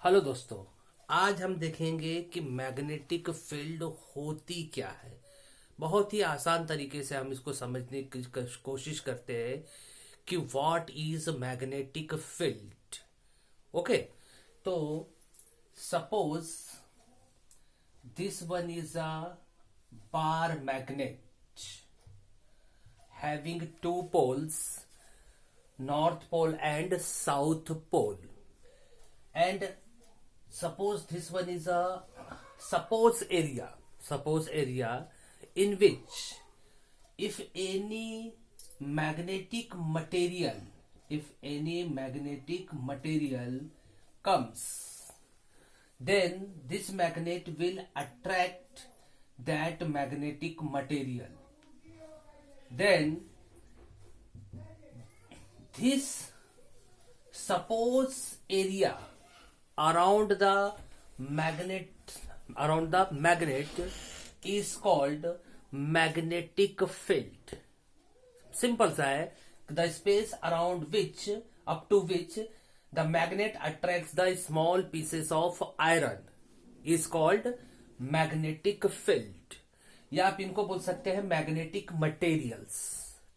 Hello दोस्तों। आज हम देखेंगे कि मैग्नेटिक फील्ड होती क्या है। बहुत ही आसान तरीके से हम इसको समझने की कोशिश करते हैं कि what is magnetic field. Okay, तो suppose this one is a bar magnet having two poles, north pole and south pole, and suppose this one is a suppose area in which if any magnetic material comes, then this magnet will attract that magnetic material. Then this suppose area around the magnet is called magnetic field. Simple सा है, the space around which up to which the magnet attracts the small pieces of iron is called magnetic field, या आप इनको बोल सकते हैं magnetic materials.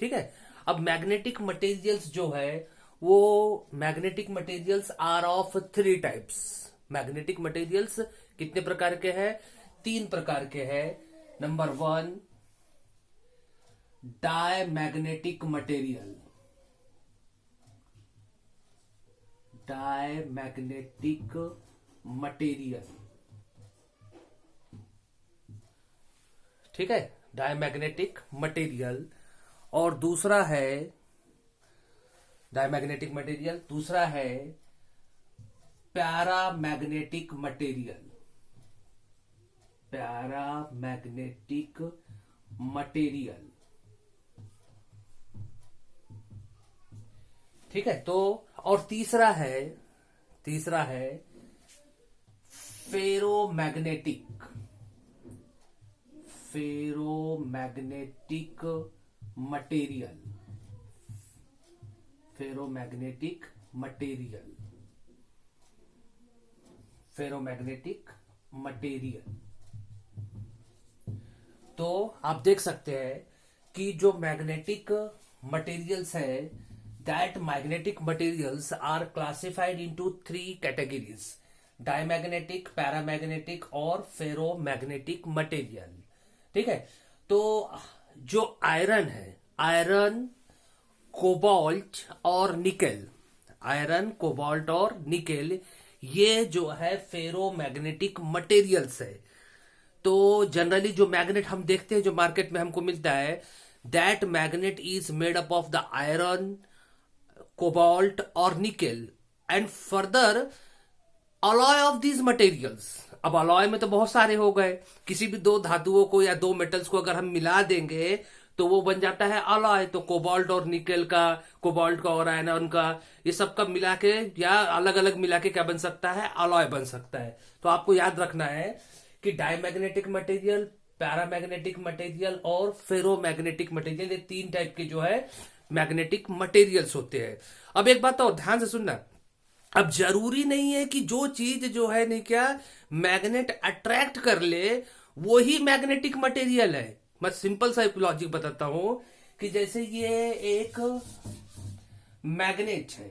ठीक है, अब मैग्नेटिक मटेरियल्स जो है वो magnetic materials are of three types. Magnetic materials कितने प्रकार के हैं? तीन प्रकार के हैं। Number one, diamagnetic material. Diamagnetic material, ठीक है, डायमैग्नेटिक मटेरियल। और दूसरा है डायमैग्नेटिक मटेरियल, दूसरा है पैरामैग्नेटिक मटेरियल। पैरामैग्नेटिक मटेरियल, ठीक है। तो और तीसरा है फेरोमैग्नेटिक मटेरियल। Ferromagnetic material. तो आप देख सकते हैं कि जो मैग्नेटिक मटेरियल्स है, that magnetic materials are classified into three categories: diamagnetic, paramagnetic और फेरोमैग्नेटिक मटेरियल। ठीक है, तो जो आयरन है, आयरन, कोबाल्ट और निकेल, आयरन, कोबाल्ट और निकेल, ये जो है फेरोमैग्नेटिक मटेरियल्स है। तो जनरली जो मैग्नेट हम देखते हैं, जो मार्केट में हमको मिलता है, that magnet is made up of the iron, cobalt और nickel and further alloy of these materials. अब अलॉय में तो बहुत सारे हो गए, किसी भी दो धातुओं को या दो मेटल्स को अगर हम मिला देंगे तो वो बन जाता है अलॉय। तो कोबाल्ट और निकेल का, कोबाल्ट का और आयरन का, ये सब का मिला के या अलग अलग मिला के क्या बन सकता है? अलॉय बन सकता है। तो आपको याद रखना है कि डायमैग्नेटिक मटेरियल, पैरामैग्नेटिक मटेरियल और फेरोमैग्नेटिक मटेरियल, ये तीन टाइप के जो है मैग्नेटिक मटेरियल्स होते हैं। अब एक बात और ध्यान से सुनना, अब जरूरी नहीं है कि जो चीज जो है नहीं क्या मैग्नेट अट्रैक्ट कर ले वो ही मैग्नेटिक मटेरियल है। मैं सिंपल सा लॉजिक बताता हूं कि जैसे ये एक मैग्नेट है,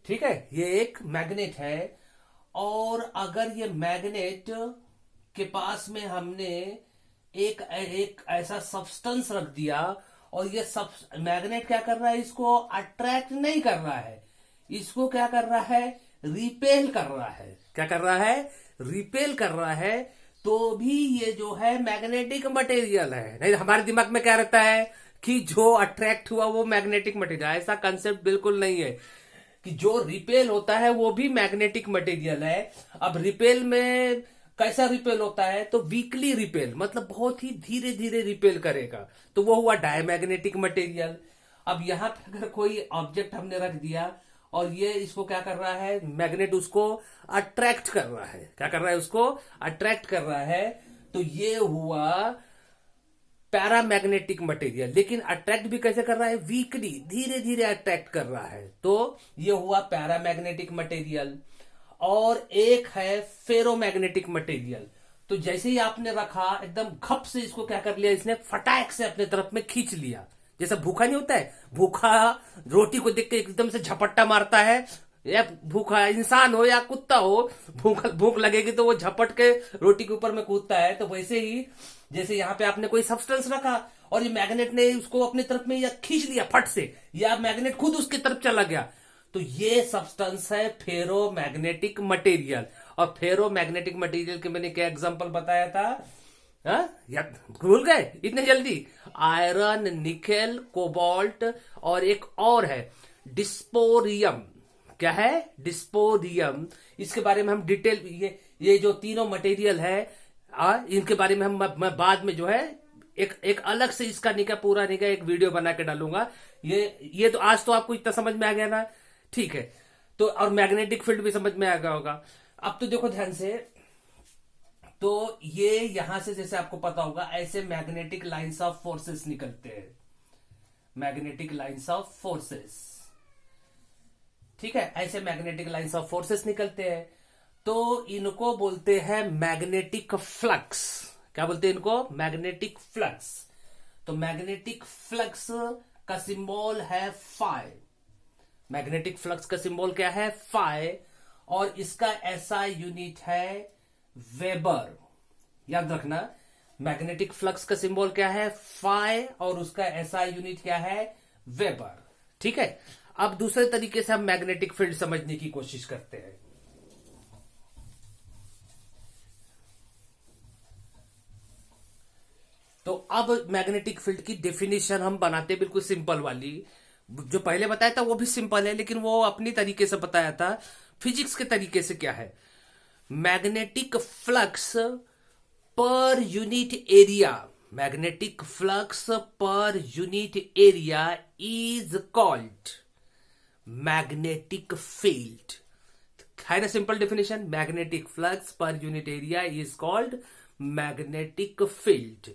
ठीक है, ये एक मैग्नेट है, और अगर ये मैग्नेट के पास में हमने एक ऐसा सब्सटेंस रख दिया और ये सब मैग्नेट क्या कर रहा है? इसको अट्रैक्ट नहीं कर रहा है, इसको क्या कर रहा है? रिपेल कर रहा है। क्या कर रहा है? रिपेल कर रहा है। तो भी ये जो है मैग्नेटिक मटेरियल है। नहीं, हमारे दिमाग में क्या रहता है कि जो अट्रैक्ट हुआ वो मैग्नेटिक मटेरियल। ऐसा कंसेप्ट बिल्कुल नहीं है कि जो रिपेल होता है वो भी मैग्नेटिक मटेरियल है। अब रिपेल में कैसा रिपेल होता है? तो वीकली रिपेल, मतलब बहुत ही धीरे धीरे रिपेल करेगा, तो वो हुआ डायमैग्नेटिक मटेरियल। अब यहां पर अगर कोई ऑब्जेक्ट हमने रख दिया और ये इसको क्या कर रहा है? मैग्नेट उसको अट्रैक्ट कर रहा है। क्या कर रहा है? उसको अट्रैक्ट कर रहा है। तो ये हुआ पैरामैग्नेटिक मटेरियल। लेकिन अट्रैक्ट भी कैसे कर रहा है? वीकली, धीरे धीरे अट्रैक्ट कर रहा है। तो ये हुआ पैरामैग्नेटिक मटेरियल। और एक है फेरोमैग्नेटिक मटेरियल। तो जैसे ही आपने रखा एकदम घप से इसको क्या कर लिया, इसने फटाक से अपने तरफ में खींच लिया। जैसा भूखा नहीं होता है, भूखा रोटी को देख के एकदम से झपट्टा मारता है, या भूखा इंसान हो या कुत्ता हो, भूख लगेगी तो वो झपट के रोटी के ऊपर में कूदता है। तो वैसे ही जैसे यहाँ पे आपने कोई सब्सटेंस रखा और ये मैग्नेट ने उसको अपनी तरफ में या खींच लिया फट से, या मैग्नेट खुद उसकी तरफ चला गया, तो ये सब्सटेंस है फेरोमैग्नेटिक मटेरियल। और फेरोमैग्नेटिक मटेरियल के मैंने क्या एग्जांपल बताया था, या भूल गए इतने जल्दी? आयरन, निकेल, कोबाल्ट, और एक और है डिस्पोरियम। क्या है? डिस्पोरियम। इसके बारे में हम डिटेल, ये जो तीनों मटेरियल है, इनके बारे में मैं बाद में जो है एक अलग से इसका निका पूरा निका एक वीडियो बना के डालूंगा। ये तो आज तो आपको इतना समझ में आ गया ना, ठीक है। तो और मैग्नेटिक फील्ड भी समझ में आ गया होगा। अब तो देखो ध्यान से, तो ये यहां से जैसे आपको पता होगा ऐसे मैग्नेटिक लाइंस ऑफ फोर्सेस निकलते हैं, मैग्नेटिक लाइंस ऑफ फोर्सेस, ठीक है, ऐसे मैग्नेटिक लाइंस ऑफ फोर्सेस निकलते हैं। तो इनको बोलते हैं मैग्नेटिक फ्लक्स। क्या बोलते हैं इनको? Magnetic flux. तो मैग्नेटिक फ्लक्स का सिंबल है फाई। मैग्नेटिक फ्लक्स का सिंबल क्या है? फाई। और इसका ऐसा यूनिट है वेबर। याद रखना, मैग्नेटिक फ्लक्स का सिंबल क्या है? फाई, और उसका ऐसा यूनिट क्या है? वेबर। ठीक है। अब दूसरे तरीके से हम मैग्नेटिक फील्ड समझने की कोशिश करते हैं। तो अब मैग्नेटिक फील्ड की डेफिनेशन हम बनाते बिल्कुल सिंपल वाली। जो पहले बताया था वो भी सिंपल है, लेकिन वो अपनी तरीके से बताया था। फिजिक्स के तरीके से क्या है? Magnetic flux per unit area, magnetic flux per unit area is called magnetic field. है ना simple definition? Magnetic flux per unit area is called magnetic field.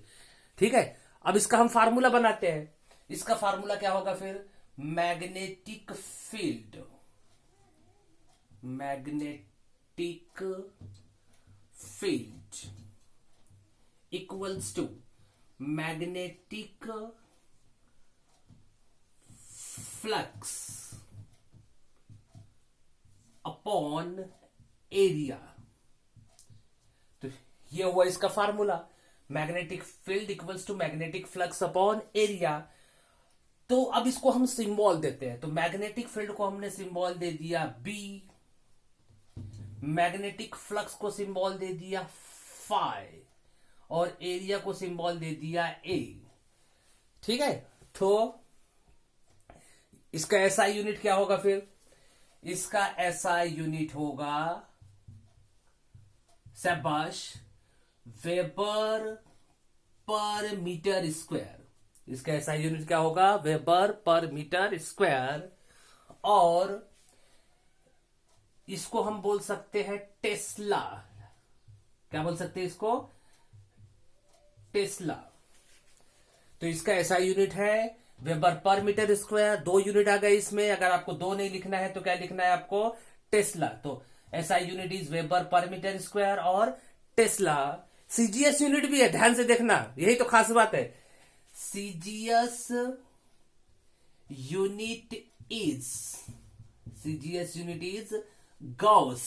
ठीक है। अब इसका हम फार्मूला बनाते हैं। इसका फार्मूला क्या होगा फिर? Magnetic field, magnetic field equals to magnetic flux upon area. तो ये हुआ इसका formula, magnetic field equals to magnetic flux upon area. तो अब इसको हम सिंबल देते हैं। तो मैग्नेटिक फील्ड को हमने सिंबल दे दिया B, मैग्नेटिक फ्लक्स को सिंबल दे दिया फाई, और एरिया को सिंबल दे दिया A। ठीक है। तो इसका एसआई यूनिट क्या होगा फिर? इसका एसआई यूनिट होगा, शाबाश, वेबर पर मीटर स्क्वायर। इसका एसआई यूनिट क्या होगा? Weber per metre square. और इसको हम बोल सकते हैं टेस्ला। क्या बोल सकते हैं इसको? टेस्ला। तो इसका एसआई यूनिट है weber per metre square. 2 unit आ गए इसमें। अगर आपको 2 नहीं लिखना है तो क्या लिखना है आपको? टेस्ला। तो SI unit is weber per metre square. और टेस्ला सीजीएस यूनिट भी है, ध्यान से देखना, यही तो खास बात है। CGS unit is Gauss.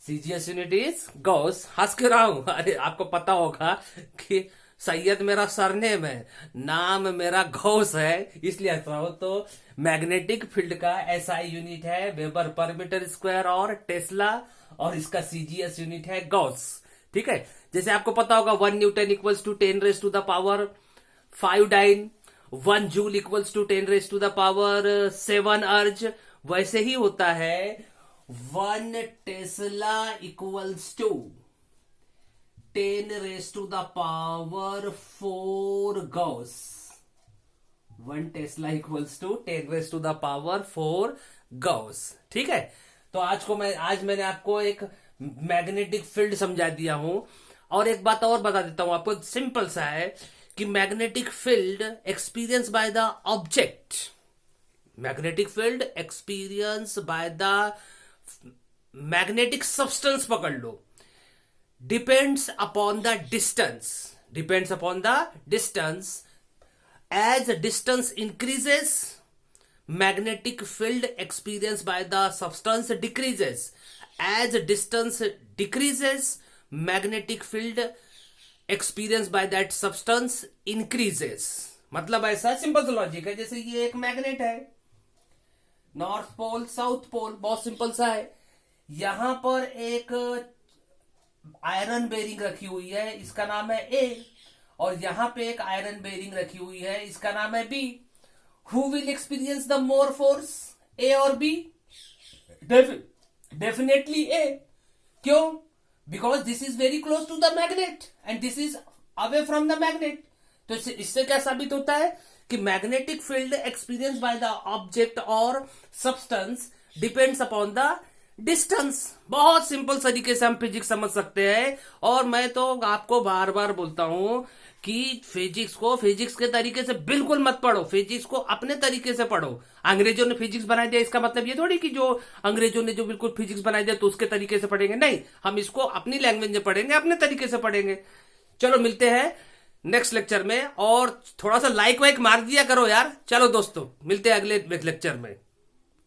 CGS unit is Gauss. हंस के रहा हूं, अरे आपको पता होगा कि सैयद मेरा सरनेम है, नाम मेरा गॉस है, इसलिए हंस रहा हूं। तो मैग्नेटिक फील्ड का एसआई यूनिट है वेबर पर मीटर स्क्वायर और टेस्ला, और इसका सीजीएस यूनिट है गॉस। ठीक है। जैसे आपको पता होगा 1 newton equals to 10 raise to the power 5 dyne, 1 joule equals to 10 raise to the power 7 erg. वैसे ही होता है 1 tesla equals to 10 raise to the power 4 gauss. 1 tesla equals to 10 raise to the power 4 gauss. ठीक है। तो आज मैंने आपको एक मैग्नेटिक फील्ड समझा दिया हूं। और एक बात और बता देता हूं आपको, सिंपल सा है कि magnetic field experience by the object, magnetic field experience by the magnetic substance पकड़ लो, depends upon the distance, depends upon the distance, as distance increases magnetic field experienced by the substance decreases, as distance decreases magnetic field experienced by that substance increases। मतलब ऐसा simple सा logic है, जैसे ये एक magnet है, north pole south pole, बहुत simple सा है। यहां पर एक आयरन बेरिंग रखी हुई है, इसका नाम है ए, और यहां पे एक आयरन बेरिंग रखी हुई है, इसका नाम है B. Who will experience the more force, A or B? Definitely A. क्यों? Because this is very close to the magnet and this is away from the magnet. तो इससे क्या साबित होता है कि magnetic field experience by the object और substance depends upon the distance. बहुत सिंपल तरीके से हम फिजिक्स समझ सकते हैं। और मैं तो आपको बार बार बोलता हूं कि फिजिक्स को फिजिक्स के तरीके से बिल्कुल मत पढ़ो, फिजिक्स को अपने तरीके से पढ़ो। अंग्रेजों ने फिजिक्स बना दिया, इसका मतलब ये थोड़ी कि जो अंग्रेजों ने जो बिल्कुल फिजिक्स बना दिया तो उसके तरीके से पढ़ेंगे, नहीं, हम इसको अपनी लैंग्वेज में पढ़ेंगे, अपने तरीके से पढ़ेंगे। चलो मिलते हैं नेक्स्ट लेक्चर में, और थोड़ा सा लाइक वाइक मार दिया करो यार। चलो दोस्तों, मिलते हैं अगले लेक्चर में।